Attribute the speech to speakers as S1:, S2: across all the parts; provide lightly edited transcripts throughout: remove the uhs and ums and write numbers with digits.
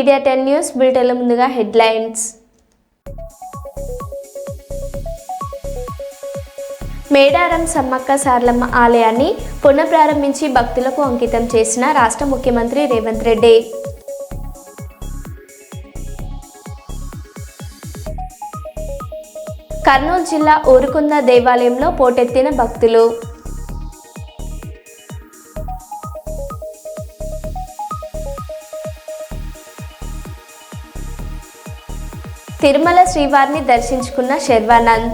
S1: Media 10 news బులెటిన్ల ముందుగా headlines. Medaram Sammakka Saralamma ఆలయాన్ని పునఃప్రారంభించి భక్తులకు అంకితం చేసిన రాష్ట్ర ముఖ్యమంత్రి రేవంత్ రెడ్డి. కర్నూలు జిల్లా ఊరుకుంద దేవాలయంలో పోటెత్తిన భక్తులు. తిరుమల శ్రీవారిని దర్శించుకున్న శర్వానంద్.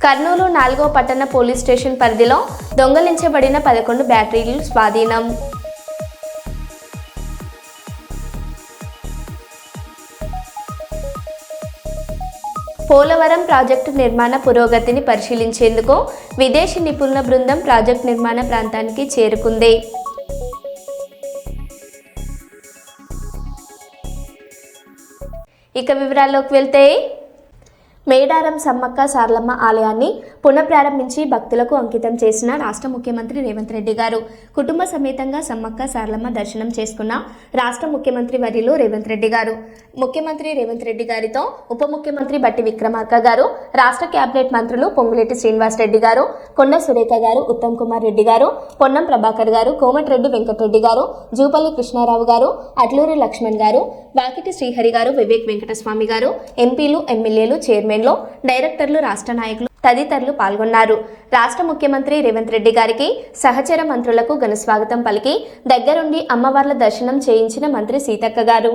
S1: కర్నూలు 4వ పట్టణ పోలీస్ స్టేషన్ పరిధిలో దొంగలించబడిన 11 బ్యాటరీలు స్వాధీనం. పోలవరం ప్రాజెక్టు నిర్మాణ పురోగతిని పరిశీలించేందుకు విదేశీ నిపుణుల బృందం ప్రాజెక్టు నిర్మాణ ప్రాంతానికి చేరుకుంది. ఇక వివరాల్లోకి వెళ్తే, మేడారం సమ్మక్క సారలమ్మ ఆలయాన్ని పునఃప్రారంభించి భక్తులకు అంకితం చేసిన రాష్ట్ర ముఖ్యమంత్రి రేవంత్ రెడ్డి గారు కుటుంబ సమేతంగా సమ్మక్క సారలమ్మ దర్శనం చేసుకున్న రాష్ట్ర ముఖ్యమంత్రి వర్యులు రేవంత్ రెడ్డి గారు. ముఖ్యమంత్రి రేవంత్ రెడ్డి గారితో ఉప ముఖ్యమంత్రి బట్టి విక్రమార్క గారు, రాష్ట్ర కేబినెట్ మంత్రులు పొంగులేటి శ్రీనివాస్ రెడ్డి గారు, కొండ సురేఖ గారు, ఉత్తమ్ కుమార్ రెడ్డి గారు, పొన్నం ప్రభాకర్ గారు, కోమటిరెడ్డి వెంకటరెడ్డి గారు, జూపల్లి కృష్ణారావు గారు, అట్లూరి లక్ష్మణ్ గారు, వాకిటి శ్రీహరి గారు, వివేక్ వెంకటస్వామి గారు, ఎంపీలు, ఎమ్మెల్యేలు, చైర్మన్లు, డైరెక్టర్లు, రాష్ట్ర నాయకులు తదితరులు పాల్గొన్నారు. రాష్ట్ర ముఖ్యమంత్రి రేవంత్ రెడ్డి గారికి సహచర మంత్రులకు ఘన స్వాగతం పలికి దగ్గరుండి అమ్మవార్ల దర్శనం చేయించిన మంత్రి సీతక్క గారు.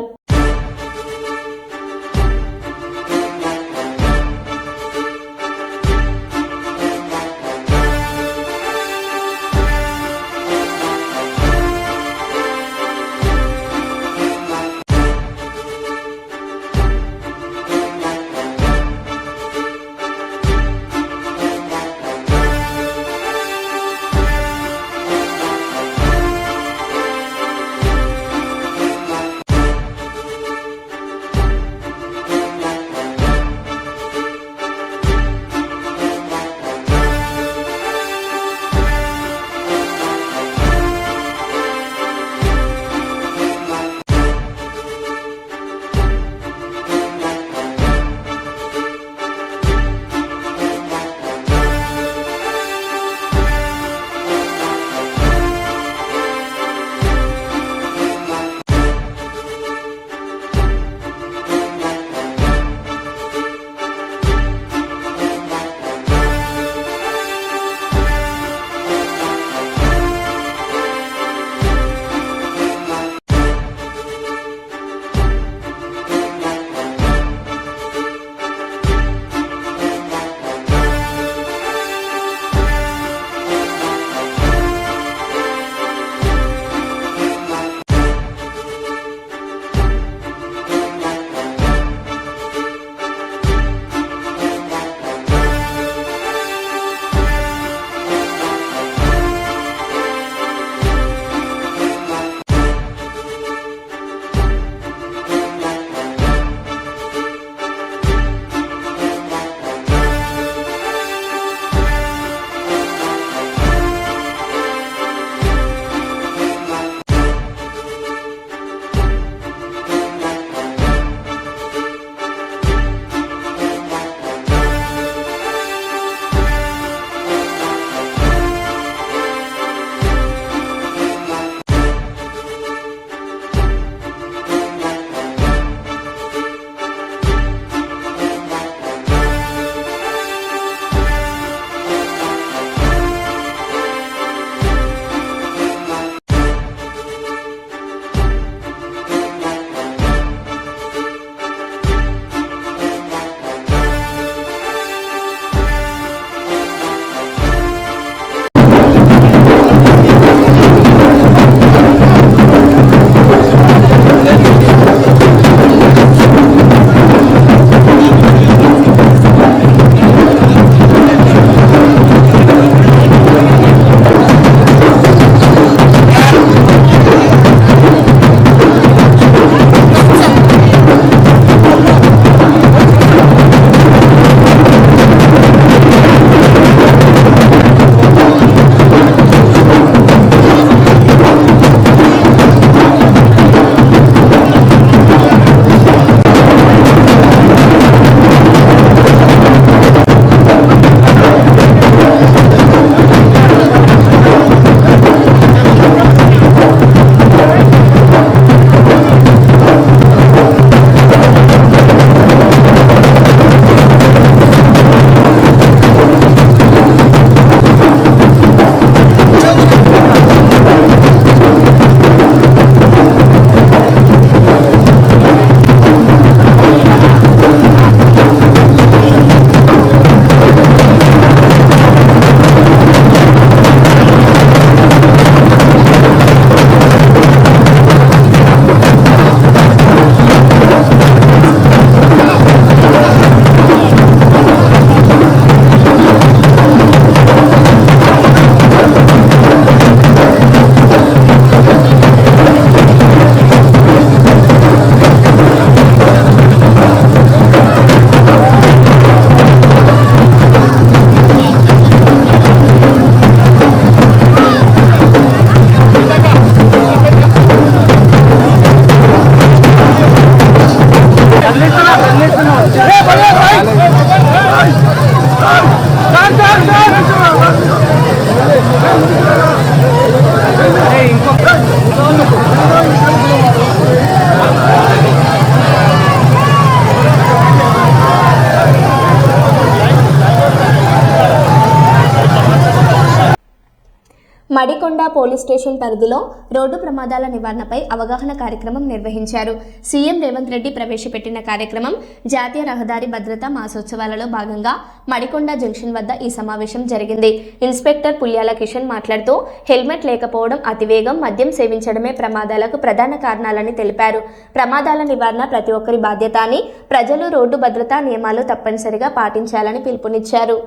S1: మడికొండ పోలీస్ స్టేషన్ పరిధిలో రోడ్డు ప్రమాదాల నివారణపై అవగాహన కార్యక్రమం నిర్వహించారు. సీఎం రేవంత్ రెడ్డి ప్రవేశపెట్టిన కార్యక్రమం జాతీయ రహదారి భద్రతా మాసోత్సవాలలో భాగంగా మడికొండ జంక్షన్ వద్ద ఈ సమావేశం జరిగింది. ఇన్స్పెక్టర్ పుల్యాల కిషన్ మాట్లాడుతూ హెల్మెట్ లేకపోవడం, అతివేగం, మద్యం సేవించడమే ప్రమాదాలకు ప్రధాన కారణాలని తెలిపారు. ప్రమాదాల నివారణ ప్రతి ఒక్కరి బాధ్యత అని, ప్రజలు రోడ్డు భద్రతా నియమాలు తప్పనిసరిగా పాటించాలని పిలుపునిచ్చారు.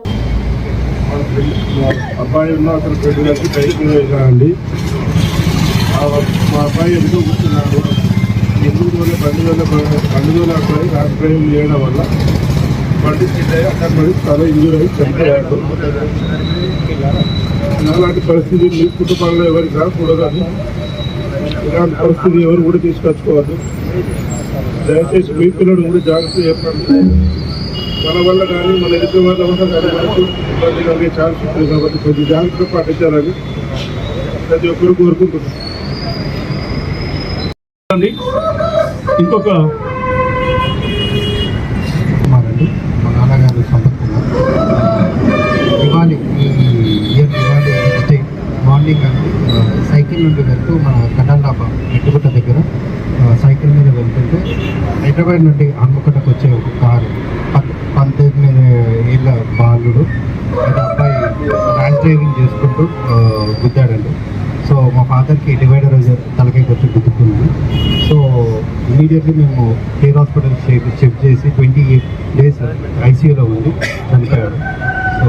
S2: అబ్బాయి ఉన్న అక్కడ పెట్టుదలకి బైక్ అండి. మా అబ్బాయి ఎందుకు కూర్చున్నాడు, ఎందుకు బండి అబ్బాయి రాక్ డ్రైవింగ్ చేయడం వల్ల బండి అయ్యి అక్కడ మరి చాలా ఇంజూర్ అయ్యి చనిపోయాడు. అలాంటి పరిస్థితి మీ కుటుంబంలో ఎవరికి రాకూడదు. ఇలాంటి పరిస్థితి ఎవరు కూడా తీసుకొచ్చుకోవద్దు. దయచేసి మీ పిల్లలు కూడా జాగ్రత్త చెప్పండి. మన వల్ల కానీ మన ఎదుటి వాళ్ళ వల్ల కానీ మనకు ఇబ్బంది కలిగే ఛాన్స్ ఉంటుంది కాబట్టి కొంచెం జాగ్రత్త పాటించాలని ప్రతి ఒక్కరు కోరుకుంటున్నాం. ఇంకొక
S3: మా నాన్నగారు సంపత్ కుమార్ దివాళీ ఈ year Diwali next day morning అండి సైకిల్ నుండి వెళ్తూ మన కన్నల్లాప మెట్టుగుట్ట దగ్గర సైకిల్ మీద వెళ్తుంటే హైదరాబాద్ నుండి హన్మకొండకు వచ్చే ఒక కారు 18 ఏళ్ళ బాలుడు అబ్బాయి ర్యాష్ డ్రైవింగ్ చేసుకుంటూ గుద్దాడండి. సో మా ఫాదర్కి డివైడర్ తలకాయ వచ్చి గుద్దుకుంది. సో ఇమీడియట్లీ మేము కేర్ హాస్పిటల్ షిఫ్ట్ చేసి 28 days ఐసీయూలో ఉంది, చనిపోయాడు. సో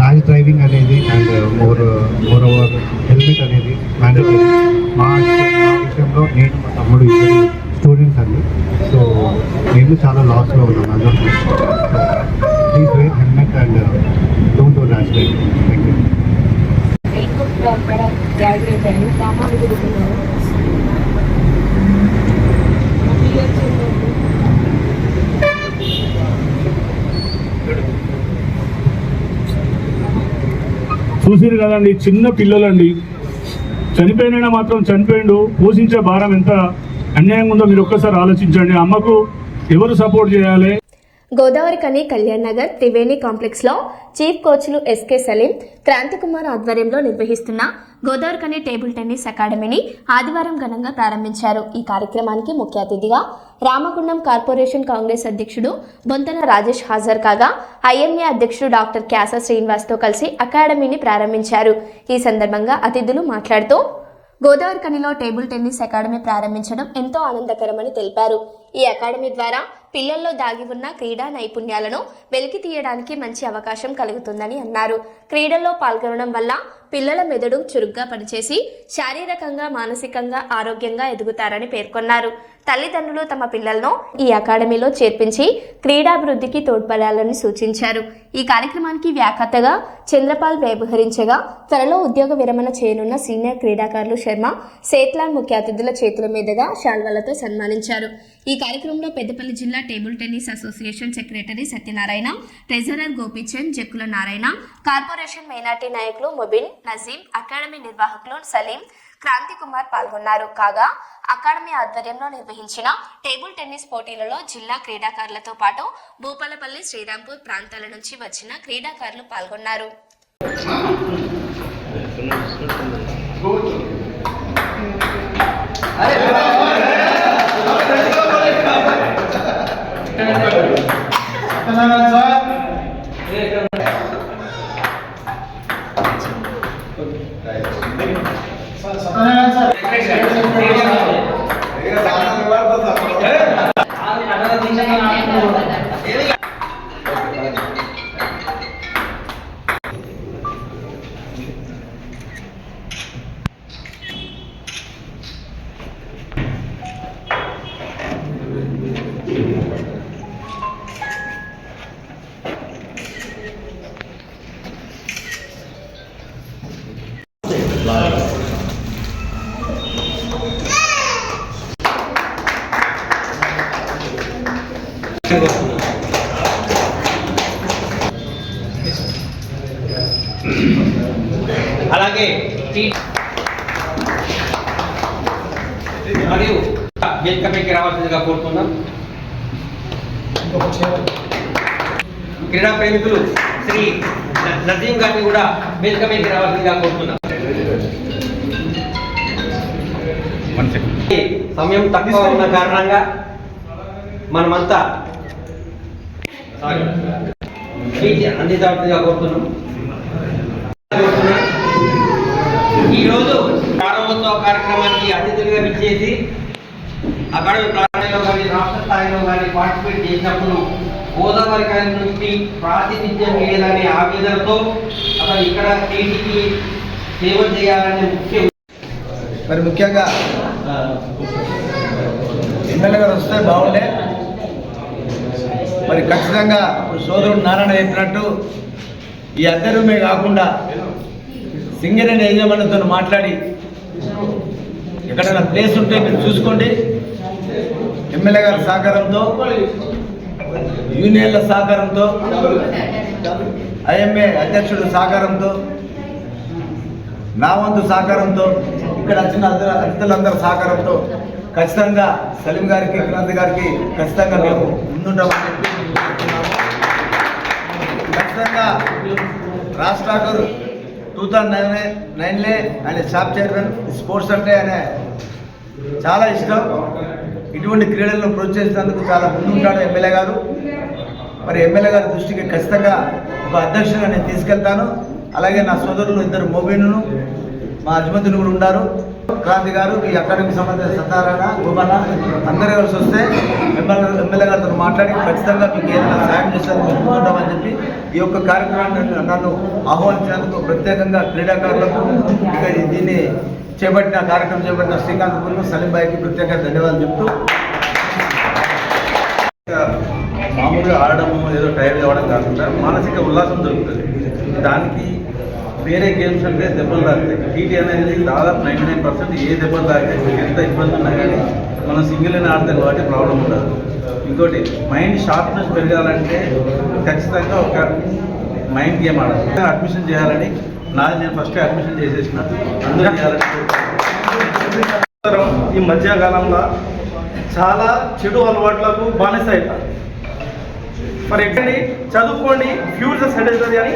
S3: ర్యాష్ డ్రైవింగ్ అనేది అండ్ మోర్ ఓవర్ హెల్మెట్ అనేది మ్యాండేటరీ. మా విషయంలో నేను మా తమ్ముడు ఇద్దరు స్టూడెంట్స్ అండి. సో మేము చాలా లాస్లో ఉన్నాం అందరికీ. Please wear helmet and don't do rash driving. Thank you.
S2: చూసిరు కదండి, చిన్న పిల్లలండి చనిపోయినా మాత్రం చనిపోయిండు. పోషించే భారం ఎంత అన్యాయంగా ఉందో మీరు ఒక్కసారి ఆలోచించండి. అమ్మకు ఎవరు సపోర్ట్ చేయాలి?
S1: గోదావరి కని కళ్యాణ్ నగర్ త్రివేణి కాంప్లెక్స్ లో చీఫ్ కోచ్లు ఎస్కే సలీం, క్రాంతి కుమార్ ఆధ్వర్యంలో నిర్వహిస్తున్న గోదావరి కని టేబుల్ టెన్నిస్ అకాడమీని ఆదివారం ఘనంగా ప్రారంభించారు. ఈ కార్యక్రమానికి ముఖ్య అతిథిగా రామగుండం కార్పొరేషన్ కాంగ్రెస్ అధ్యక్షుడు బొంతన రాజేష్ హాజరు కాగా ఐఎంఏ అధ్యక్షుడు డాక్టర్ క్యాసా శ్రీనివాస్తో కలిసి అకాడమీని ప్రారంభించారు. ఈ సందర్భంగా అతిథులు మాట్లాడుతూ గోదావరి కనిలో టేబుల్ టెన్నిస్ అకాడమీ ప్రారంభించడం ఎంతో ఆనందకరమని తెలిపారు. ఈ అకాడమీ ద్వారా పిల్లల్లో దాగి ఉన్న క్రీడా నైపుణ్యాలను వెలికి తీయడానికి మంచి అవకాశం కలుగుతుందని అన్నారు. క్రీడల్లో పాల్గొనడం వల్ల పిల్లల మెదడు చురుగ్గా పనిచేసి శారీరకంగా, మానసికంగా ఆరోగ్యంగా ఎదుగుతారని పేర్కొన్నారు. తల్లిదండ్రులు తమ పిల్లలను ఈ అకాడమీలో చేర్పించి క్రీడాభివృద్ధికి తోడ్పడాలని సూచించారు. ఈ కార్యక్రమానికి వ్యాఖ్యాతగా చంద్రపాల్ వ్యవహరించగా త్వరలో ఉద్యోగ విరమణ చేయనున్న సీనియర్ క్రీడాకారులు శర్మ, సేత్లాన్ ముఖ్య అతిథుల చేతుల మీదుగా శాల్వాలతో సన్మానించారు. ఈ కార్యక్రమంలో పెద్దపల్లి జిల్లా table tennis association secretary Satyanarayana, treasurer Gopichand, Jakkula Narayana, corporation minority నాయకులు మొబిన్, నజీం, అకాడమీ నిర్వాహకులు సలీం, క్రాంతి కుమార్ పాల్గొన్నారు. కాగా అకాడమీ ఆధ్వర్యంలో నిర్వహించిన టేబుల్ టెన్నిస్ పోటీలలో జిల్లా క్రీడాకారులతో పాటు భూపాలపల్లి, శ్రీరాంపూర్ ప్రాంతాల నుంచి వచ్చిన క్రీడాకారులు పాల్గొన్నారు.
S4: అలాగే మరియు వేదికపైకి రావాల్సిందిగా కోరుతున్నాం. క్రీడా ప్రేమికులు శ్రీ నజీం గారిని కూడా వేదికపైకి రావాల్సిందిగా కోరుతున్నాం. సమయం తక్కువ ఉన్న కారణంగా మనమంతా అందించాల్సిందిగా కోరుతున్నాం. ఈరోజు ప్రారంభోత్సవ కార్యక్రమానికి అతిథులుగా విచ్చేసి అకాడమీ ప్రాంతంలో కానీ రాష్ట్ర స్థాయిలో కానీ పార్టిసిపేట్ చేసినప్పుడు గోదావరి కాలం నుంచి ప్రాతినిధ్యం లేదనే ఆవేదనతో అసలు ఇక్కడ టీటీకి సేవ చేయాలనే
S5: ముఖ్యంగా ఎమ్మెల్యే గారు వస్తే బాగుండే. ఖచ్చితంగా సోదరుడు నారాయణ చెప్పినట్టు ఈ అద్దె రూమే కాకుండా సింగరేణి యజమానితో మాట్లాడి ఎక్కడైనా ప్లేస్ ఉంటే మీరు చూసుకోండి. ఎమ్మెల్యే గారి సహకారంతో, యూనియన్ల సహకారంతో, ఐఎంఏ అధ్యక్షుడు సహకారంతో, నా వంతు సహకారంతో, ఇక్కడ వచ్చిన అతిథులందరి సహకారంతో ఖచ్చితంగా సలీం గారికి, క్రాంతి గారికి ఖచ్చితంగా మేము ముందుంటామని చెప్పి ఖచ్చితంగా రాజ్ ఠాకూర్ 2009 ఆయన షాప్ చైర్మన్. స్పోర్ట్స్ అంటే ఆయన చాలా ఇష్టం. ఇటువంటి క్రీడలను ప్రోత్సహించినందుకు చాలా ముందుంటాడు ఎమ్మెల్యే గారు. ఎమ్మెల్యే గారి దృష్టికి ఖచ్చితంగా ఒక అధ్యక్షుడిగా నేను తీసుకెళ్తాను. అలాగే నా సోదరులు ఇద్దరు మోబీను, మా అజ్మతులు కూడా ఉన్నారు. క్రాంతి గారు, ఈ అకాడమీకి సంబంధించిన సత్యనారాయణ, గోపన్న అందరూ కలిసి వస్తే ఎమ్మెల్యే గారితో మాట్లాడి ఖచ్చితంగా మీకు ఏదైనా సాయం చేస్తారని మేము ముందుంటామని చెప్పి ఈ యొక్క కార్యక్రమాన్ని నన్ను ఆహ్వానించినందుకు ప్రత్యేకంగా క్రీడాకారులకు, ఇక దీన్ని కార్యక్రమం చేపట్టిన శ్రీకాంత్ పుల్లు, సలీం భాయ్కి ప్రత్యేకంగా ధన్యవాదాలు చెప్తూ,
S6: మామూలుగా ఆడడము ఏదో టైర్ కావడం కాకుండా మానసిక ఉల్లాసం దొరుకుతుంది. దానికి వేరే గేమ్స్ అంటే దెబ్బలు తాకుతాయి. టీటీ అనేది దాదాపు 99% ఏ దెబ్బలు తాకుతాయి. ఎంత ఇబ్బంది ఉన్నా కానీ మనం సింగిల్ అయినా ఆడతాం కాబట్టి ప్రాబ్లం ఉండదు. ఇంకోటి మైండ్ షార్ప్నెస్ పెరగాలంటే ఖచ్చితంగా ఒక మైండ్ గేమ్ ఆడాలి. అడ్మిషన్ చేయాలని నేను ఫస్ట్ అడ్మిషన్ చేసేసిన అందరూ చేయాలని.
S7: ఈ మధ్యకాలంలో చాలా చెడు అలవాట్లకు బానిస అవుతారు. ఎక్కడి చదువుకోండి, ఫ్యూచర్ సెట్ అవుతుంది అని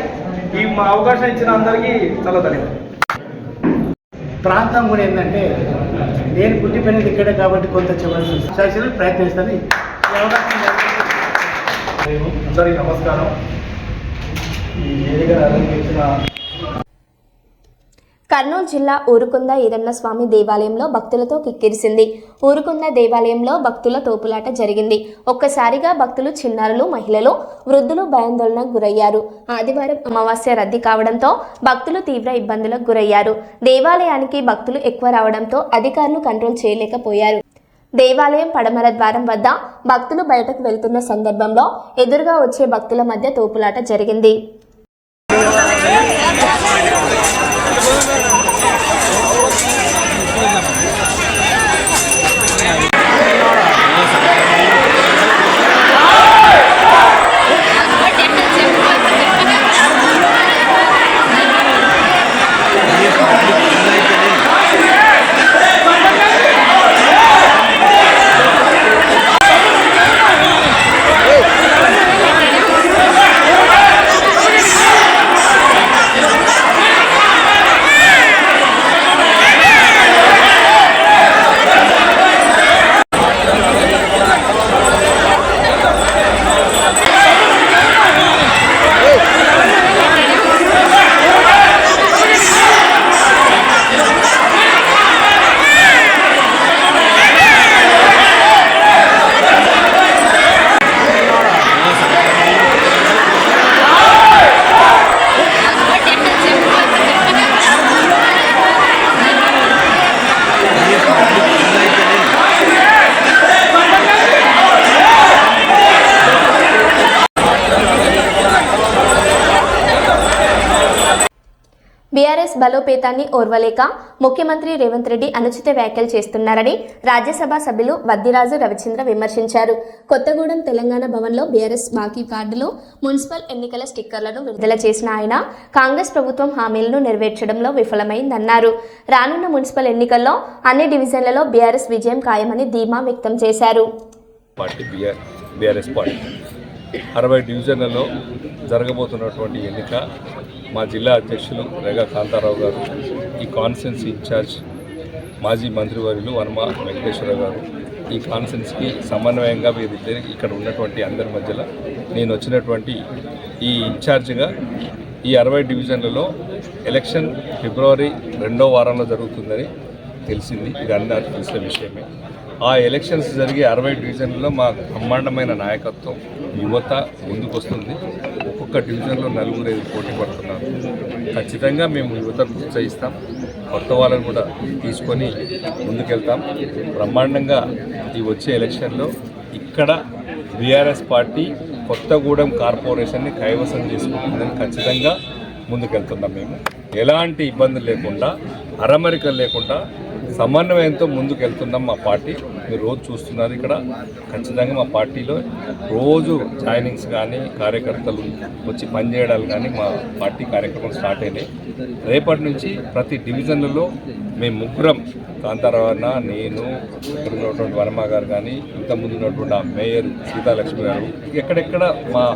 S7: ఈ మా అవకాశం ఇచ్చిన అందరికీ చాలా ధన్యవాదాలు.
S5: ప్రాంతం కూడా ఏంటంటే నేను పుట్టి పెరిగింది ఇక్కడే కాబట్టి కొంత చెప్పాల్సిన ప్రయత్నిస్తాను. ఈ అవకాశం
S7: అందరికీ నమస్కారం. ఈ వేదికను అలంకరించిన
S1: కర్నూలు జిల్లా ఊరుకుంద ఈరన్న స్వామి దేవాలయంలో భక్తులతో కిక్కిరిసింది. ఊరుకుంద దేవాలయంలో భక్తుల తోపులాట జరిగింది. ఒక్కసారిగా భక్తులు, చిన్నారులు, మహిళలు, వృద్ధులు భయాందోళనకు గురయ్యారు. ఆదివారం అమావాస్య రద్దీ కావడంతో భక్తులు తీవ్ర ఇబ్బందులకు గురయ్యారు. దేవాలయానికి భక్తులు ఎక్కువ రావడంతో అధికారులు కంట్రోల్ చేయలేకపోయారు. దేవాలయం పడమర ద్వారం వద్ద భక్తులు బయటకు వెళ్తున్న సందర్భంలో ఎదురుగా వచ్చే భక్తుల మధ్య తోపులాట జరిగింది. బీఆర్ఎస్ బలోపేతాన్ని ఓర్వలేక ముఖ్యమంత్రి రేవంత్ రెడ్డి అనుచిత వ్యాఖ్యలు చేస్తున్నారని రాజ్యసభ సభ్యులు వద్దిరాజు రవిచంద్ర విమర్శించారు. కొత్తగూడెం తెలంగాణ భవన్లో బీఆర్ఎస్ బాకీ కార్డులు, మున్సిపల్ ఎన్నికల స్టిక్కర్లను విడుదల చేసిన ఆయన కాంగ్రెస్ ప్రభుత్వం హామీలను నెరవేర్చడంలో విఫలమైందన్నారు. రానున్న మున్సిపల్ ఎన్నికల్లో అన్ని డివిజన్లలో బీఆర్ఎస్ విజయం ఖాయమని ధీమా వ్యక్తం చేశారు.
S8: బీఆర్ఎస్ పార్టీ 60 డివిజన్లలో జరగబోతున్నటువంటి ఎన్నిక మా జిల్లా అధ్యక్షులు రేగా కాంతారావు గారు, ఈ కాన్స్టిట్యున్సీ ఇన్ఛార్జ్ మాజీ మంత్రివర్యులు వర్మ వెంకటేశ్వరరావు గారు, ఈ కాన్స్టిట్యున్సీకి సమన్వయంగా వీరిద్దరు ఇక్కడ ఉన్నటువంటి అందరి మధ్యలో నేను వచ్చినటువంటి ఈ ఇన్ఛార్జిగా ఈ 60 డివిజన్లలో ఎలక్షన్ ఫిబ్రవరి 2వ వారంలో జరుగుతుందని తెలిసింది. ఇది అందరికీ తెలిసిన విషయమే. ఆ ఎలక్షన్స్ జరిగే 60 డివిజన్లలో మా బ్రహ్మాండమైన నాయకత్వం, యువత ముందుకొస్తుంది. ఒక్కొక్క డివిజన్లో 4-5 పోటీ పడుతున్నారు. ఖచ్చితంగా మేము యువతను ప్రోత్సహిస్తాం, కొత్త వాళ్ళని కూడా తీసుకొని ముందుకెళ్తాం. బ్రహ్మాండంగా ఈ వచ్చే ఎలక్షన్లో ఇక్కడ బీఆర్ఎస్ పార్టీ కొత్తగూడెం కార్పొరేషన్ని కైవసం చేసుకుంటుందని ఖచ్చితంగా ముందుకెళ్తున్నాం. మేము ఎలాంటి ఇబ్బందులు లేకుండా, అరమరికలు లేకుండా సమన్వయంతో ముందుకెళ్తున్నాం. మా పార్టీ మీరు రోజు చూస్తున్నారు. ఇక్కడ ఖచ్చితంగా మా పార్టీలో రోజు జాయినింగ్స్ కానీ, కార్యకర్తలు వచ్చి పనిచేయడాలు కానీ మా పార్టీ కార్యక్రమం స్టార్ట్ అయినాయి. రేపటి నుంచి ప్రతి డివిజన్లలో మేము ముగ్గురం, కాంతారావు అన్న, నేను, ఇక్కడ ఉన్నటువంటి వర్మ గారు కానీ, ఇంతకుముందు ఉన్నటువంటి ఆ మేయర్ సీతాలక్ష్మి గారు, ఎక్కడెక్కడ మా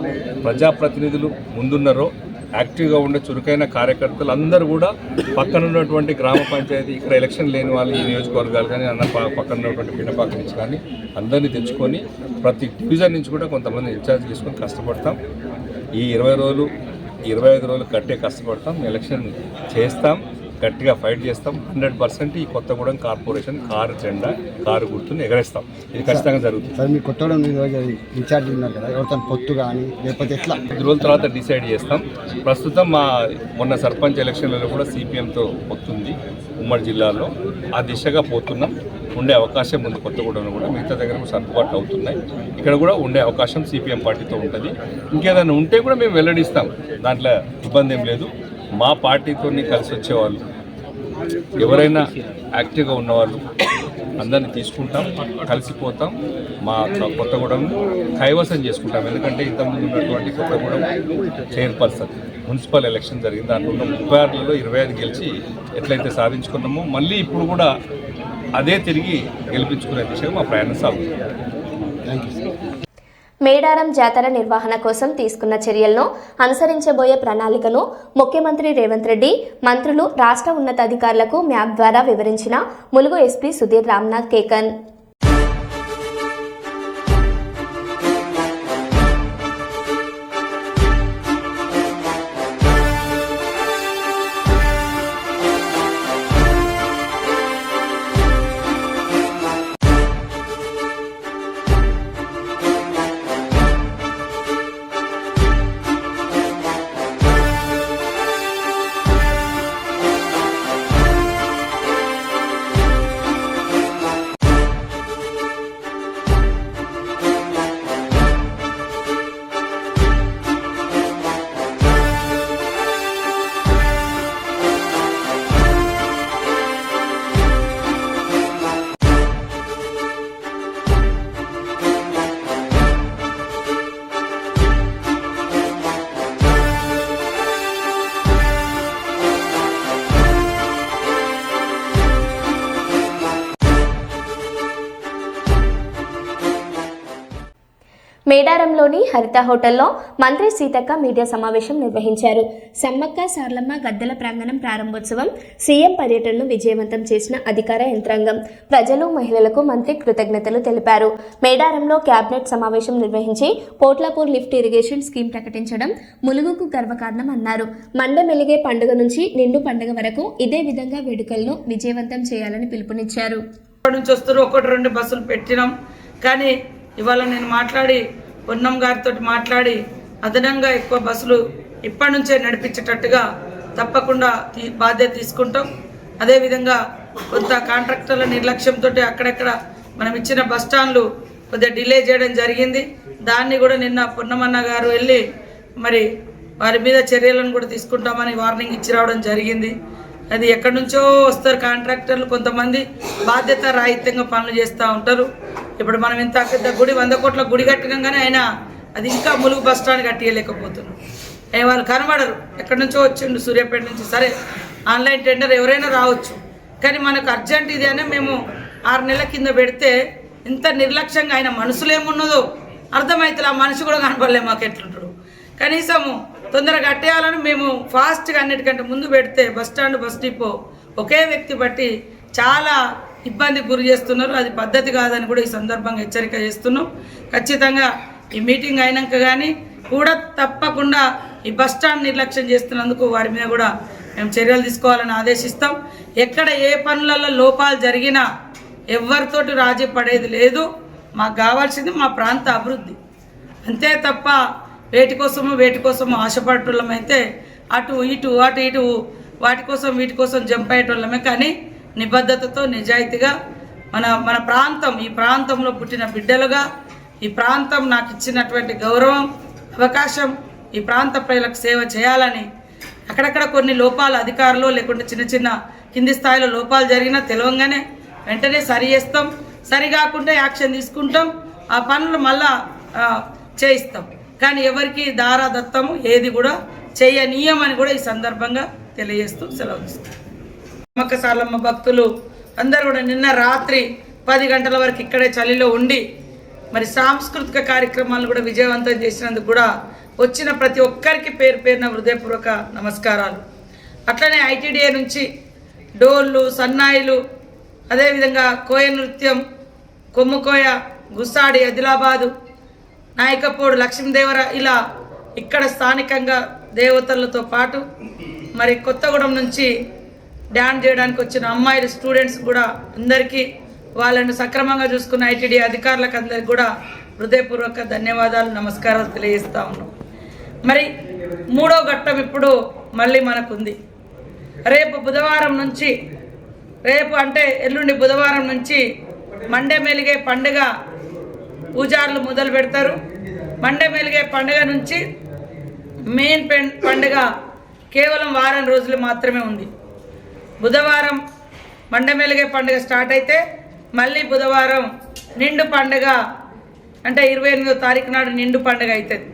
S8: ప్రజాప్రతినిధులు ముందున్నారో యాక్టివ్గా ఉండే చురుకైన కార్యకర్తలు అందరూ కూడా పక్కన ఉన్నటువంటి గ్రామ పంచాయతీ, ఇక్కడ ఎలక్షన్ లేని వాళ్ళు ఈ నియోజకవర్గాలు కానీ అన్న పక్కన ఉన్నటువంటి పిన్నపాక నుంచి కానీ అందరినీ తెచ్చుకొని ప్రతి డివిజన్ నుంచి కూడా కొంతమంది ఇన్ఛార్జ్ తీసుకొని కష్టపడతాం. ఈ 20 రోజులు 25 రోజులు గట్టిగా కష్టపడతాం, ఎలక్షన్ చేస్తాం, గట్టిగా ఫైట్ చేస్తాం. 100% ఈ కొత్తగూడెం కార్పొరేషన్ కారు జెండా, కారు గుర్తుని ఎగరేస్తాం. ఇది ఖచ్చితంగా జరుగుతుంది.
S3: సార్, మీ కొత్తగూడెం ఇన్ఛార్జ్ ఉన్నారు కదా, ఎవరితో పొత్తు కానీ లేకపోతే ఎట్లా
S8: 5 రోజుల తర్వాత డిసైడ్ చేస్తాం. ప్రస్తుతం మా మొన్న సర్పంచ్ ఎలక్షన్లలో కూడా సిపిఎంతో పొత్తుంది ఉమ్మడి జిల్లాలో. ఆ దిశగా పోతున్నాం. ఉండే అవకాశం ఉంది కొత్తగూడెంలో కూడా. మిగతా దగ్గర కూడా సర్దుబాట్లు అవుతున్నాయి. ఇక్కడ కూడా ఉండే అవకాశం సిపిఎం పార్టీతో ఉంటుంది. ఇంకేదైనా ఉంటే కూడా మేము వెల్లడిస్తాం. దాంట్లో ఇబ్బంది ఏం లేదు. మా పార్టీతో కలిసి వచ్చేవాళ్ళు, ఎవరైనా యాక్టివ్గా ఉన్నవాళ్ళు అందరినీ తీసుకుంటాం, కలిసిపోతాం, మా కొత్తగూడెం కైవసం చేసుకుంటాం. ఎందుకంటే ఇంతకుముందు ఉన్నటువంటి కొత్తగూడెం చైర్పర్సన్ మున్సిపల్ ఎలక్షన్ జరిగింది. దాంట్లో ఉన్న 36లలో 25 గెలిచి ఎట్లయితే సాధించుకున్నామో మళ్ళీ ఇప్పుడు కూడా అదే తిరిగి గెలిపించుకునే దిశగా మా ప్రయాణం సాగుతుంది.
S1: మేడారం జాతర నిర్వహణ కోసం తీసుకున్న చర్యలను అనుసరించబోయే ప్రణాళికను ముఖ్యమంత్రి రేవంత్ రెడ్డి, మంత్రులు, రాష్ట్ర ఉన్నతాధికారులకు మ్యాప్ ద్వారా వివరించిన ములుగు ఎస్పీ సుధీర్ రామ్నాథ్ కేకన్. మేడారంలోని హరిత హోటల్లో మంత్రి సీతక్క మీడియా సమావేశం నిర్వహించారు. సమ్మక్క సార్లమ్మ గద్దెల ప్రాంగణం ప్రారంభోత్సవం, సీఎం పర్యటనను విజయవంతం చేసిన అధికార యంత్రాంగం, ప్రజలు, మహిళలకు మంత్రి కృతజ్ఞతలు తెలిపారు. మేడారంలో కేబినెట్ సమావేశం నిర్వహించి పోట్లపూర్ లిఫ్ట్ ఇరిగేషన్ స్కీమ్ ప్రకటించడం ములుగుకు గర్వకారణం అన్నారు. మండమెలిగే పండుగ నుంచి నిండు పండుగ వరకు ఇదే విధంగా వేడుకలను విజయవంతం చేయాలని పిలుపునిచ్చారు.
S9: నుంచి వస్తారు, 1-2 బస్సులు పెట్టినాం. కానీ ఇవాళ నేను మాట్లాడి పొన్నం గారితో మాట్లాడి అదనంగా ఎక్కువ బస్సులు ఇప్పటి నుంచే నడిపించేటట్టుగా తప్పకుండా బాధ్యత తీసుకుంటాం. అదేవిధంగా కొంత కాంట్రాక్టర్ల నిర్లక్ష్యంతో అక్కడెక్కడ మనం ఇచ్చిన బస్ స్టాండ్లు కొద్దిగా డిలే చేయడం జరిగింది. దాన్ని కూడా నిన్న పొన్నమన్న గారు వెళ్ళి మరి వారి మీద చర్యలను కూడా తీసుకుంటామని వార్నింగ్ ఇచ్చి రావడం జరిగింది. అది ఎక్కడి నుంచో వస్తారు కాంట్రాక్టర్లు, కొంతమంది బాధ్యత రాహిత్యంగా పనులు చేస్తూ ఉంటారు. ఇప్పుడు మనం ఇంత పెద్ద గుడి 100 కోట్ల గుడి కట్టినాం కానీ ఆయన అది ఇంకా ములుగు బస్ స్టాండ్ కట్టియలేకపోతున్నాం. వాళ్ళు కనబడరు, ఎక్కడి నుంచో వచ్చిండు సూర్యాపేట నుంచి. సరే ఆన్లైన్ టెండర్ ఎవరైనా రావచ్చు, కానీ మనకు అర్జెంట్ ఇది అని మేము 6 నెలల కింద పెడితే ఇంత నిర్లక్ష్యంగా ఆయన మనసులో ఏమున్నదో అర్థమవుతుంది. ఆ మనిషి కూడా కనపడలే మాకు ఎట్లుంటాడు. కనీసము తొందరగా కట్టేయాలని మేము ఫాస్ట్గా అన్నిటికంటే ముందు పెడితే బస్టాండ్ బస్ డిపో ఒకే వ్యక్తి బట్టి చాలా ఇబ్బందికి గురి చేస్తున్నారు. అది పద్ధతి కాదని కూడా ఈ సందర్భంగా హెచ్చరిక చేస్తున్నాం. ఖచ్చితంగా ఈ మీటింగ్ అయినాక కానీ కూడా తప్పకుండా ఈ బస్టాండ్ నిర్లక్ష్యం చేస్తున్నందుకు వారి మీద కూడా మేము చర్యలు తీసుకోవాలని ఆదేశిస్తాం. ఎక్కడ ఏ పనులలో లోపాలు జరిగినా ఎవరితోటి రాజీ పడేది లేదు. మాకు కావాల్సింది మా ప్రాంత అభివృద్ధి అంతే తప్ప వేటి కోసమో ఆశపడేటోళ్ళమైతే అటు ఇటు వాటి కోసం వీటి కోసం జంప్ అయ్యేటోళ్ళమే. కానీ నిబద్ధతతో నిజాయితీగా మన ప్రాంతం, ఈ ప్రాంతంలో పుట్టిన బిడ్డలుగా ఈ ప్రాంతం నాకు ఇచ్చినటువంటి గౌరవం, అవకాశం, ఈ ప్రాంత ప్రజలకు సేవ చేయాలని అక్కడక్కడ కొన్ని లోపాలు అధికారులు లేకుంటే చిన్న కింది స్థాయిలో లోపాలు జరిగినా తెలవంగానే వెంటనే సరి చేస్తాం. సరి కాకుండా యాక్షన్ తీసుకుంటాం, ఆ పనులు మళ్ళా చేయిస్తాం. కానీ ఎవరికి దారాదత్తము ఏది కూడా చేయనీయమని కూడా ఈ సందర్భంగా తెలియజేస్తూ సెలవు ఇస్తాం. సమ్మక్క సారలమ్మ భక్తులు అందరూ కూడా నిన్న రాత్రి 10 గంటల వరకు ఇక్కడే చలిలో ఉండి మరి సాంస్కృతిక కార్యక్రమాలు కూడా విజయవంతం చేసినందుకు కూడా వచ్చిన ప్రతి ఒక్కరికి పేరున హృదయపూర్వక నమస్కారాలు. అట్లనే ఐటీడీఏ నుంచి డోళ్ళు, సన్నాయిలు, అదేవిధంగా కోయ నృత్యం, కొమ్ముకోయ, గుస్సాడి, ఆదిలాబాదు, నాయకపోడు, లక్ష్మీదేవర, ఇలా ఇక్కడ స్థానికంగా దేవతలతో పాటు మరి కొత్తగూడెం నుంచి డ్యాన్స్ చేయడానికి వచ్చిన అమ్మాయిలు, స్టూడెంట్స్ కూడా అందరికీ వాళ్ళను సక్రమంగా చూసుకున్న ఐటీడీ అధికారులకు అందరికీ కూడా హృదయపూర్వక ధన్యవాదాలు, నమస్కారాలు తెలియజేస్తా ఉన్నాం. మరి 3వ ఘట్టం ఇప్పుడు మళ్ళీ మనకుంది. రేపు బుధవారం నుంచి, రేపు అంటే ఎల్లుండి బుధవారం నుంచి మండే మెలిగే పండుగ పూజారులు మొదలు పెడతారు. మండే మెలిగే పండుగ నుంచి మెయిన్ పండుగ కేవలం వారం రోజులు మాత్రమే ఉంది. బుధవారం మండే మెలిగే పండుగ స్టార్ట్ అయితే మళ్ళీ బుధవారం నిండు పండుగ అంటే 28వ తారీఖు నాడు నిండు పండుగ అవుతుంది.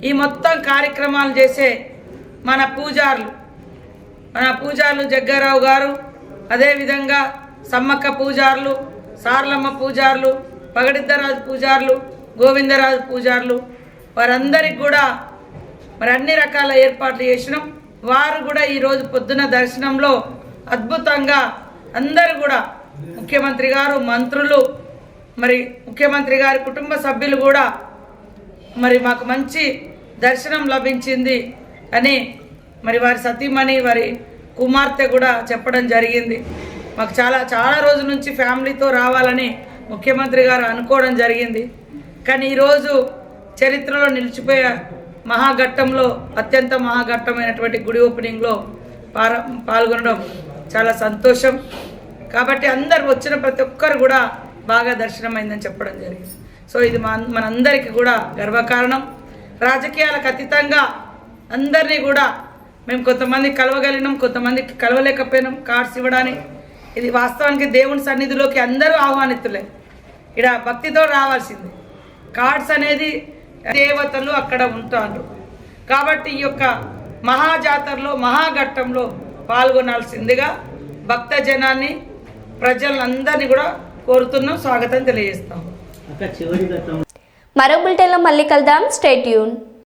S9: ఈ మొత్తం కార్యక్రమాలు చేసే మన పూజారులు జగ్గారావు గారు, అదేవిధంగా సమ్మక్క పూజారులు, సారలమ్మ పూజారులు, పగడిద్దరాజు పూజారులు, గోవిందరాజు పూజారులు, వారందరికి కూడా మరి అన్ని రకాల ఏర్పాట్లు చేసినాం. వారు కూడా ఈరోజు పొద్దున దర్శనంలో అద్భుతంగా అందరూ కూడా ముఖ్యమంత్రి గారు, మంత్రులు, మరి ముఖ్యమంత్రి గారి కుటుంబ సభ్యులు కూడా మరి మాకు మంచి దర్శనం లభించింది అని మరి వారి సతీమణి, వారి కుమార్తె కూడా చెప్పడం జరిగింది. మాకు చాలా రోజుల నుంచి ఫ్యామిలీతో రావాలని ముఖ్యమంత్రి గారు అనుకోవడం జరిగింది. కానీ ఈరోజు చరిత్రలో నిలిచిపోయే మహాఘట్టంలో అత్యంత మహాఘట్టమైనటువంటి గుడి ఓపెనింగ్లో పాల్గొనడం చాలా సంతోషం. కాబట్టి అందరు వచ్చిన ప్రతి ఒక్కరు కూడా బాగా దర్శనమైందని చెప్పడం జరిగింది. సో ఇది మనందరికీ కూడా గర్వకారణం. రాజకీయాలకు అతీతంగా అందరినీ కూడా మేము కొంతమంది కలవగలిగినాం, కొంతమందికి కలవలేకపోయినాం కార్డ్స్ ఇవ్వడానికి. ఇది వాస్తవానికి దేవుని సన్నిధిలోకి అందరూ ఆహ్వానితులే, ఇక్కడ భక్తితో రావాల్సింది. కార్డ్స్ అనేది దేవతలు అక్కడ ఉంటారు కాబట్టి ఈ యొక్క మహాజాతరలో మహాఘట్టంలో పాల్గొనాల్సిందిగా భక్త జనాన్ని, ప్రజలందరినీ కూడా కోరుతున్నాం, స్వాగతం తెలియజేస్తాం.
S1: మరో బులెటిన్లో మళ్ళీ కలుద్దాం. Stay tune.